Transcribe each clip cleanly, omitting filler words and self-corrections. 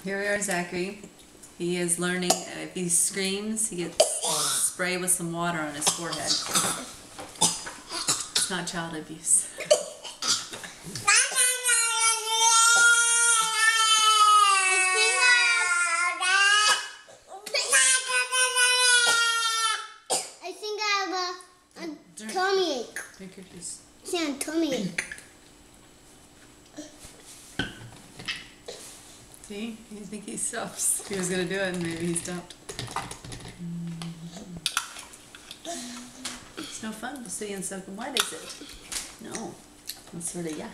Here we are, Zachary. He is learning, if he screams, he gets sprayed with some water on his forehead. It's not child abuse. I think I have a tummy ache. Drink your juice. I have a tummy ache. See? You think he stops. He was going to do it and maybe he stopped. It's no fun to sit and soak and wet, is it? No. It's sort of yuck.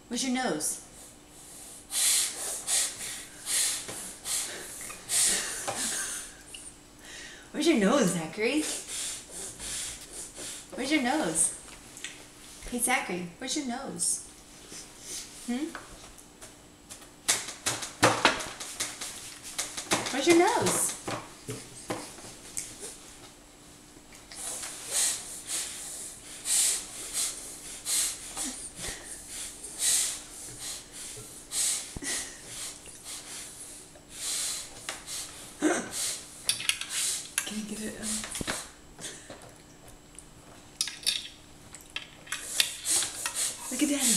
Where's your nose? Where's your nose, Zachary? Where's your nose? Hey, Zachary, where's your nose? Where's your nose? Can you get it? Look at Daddy.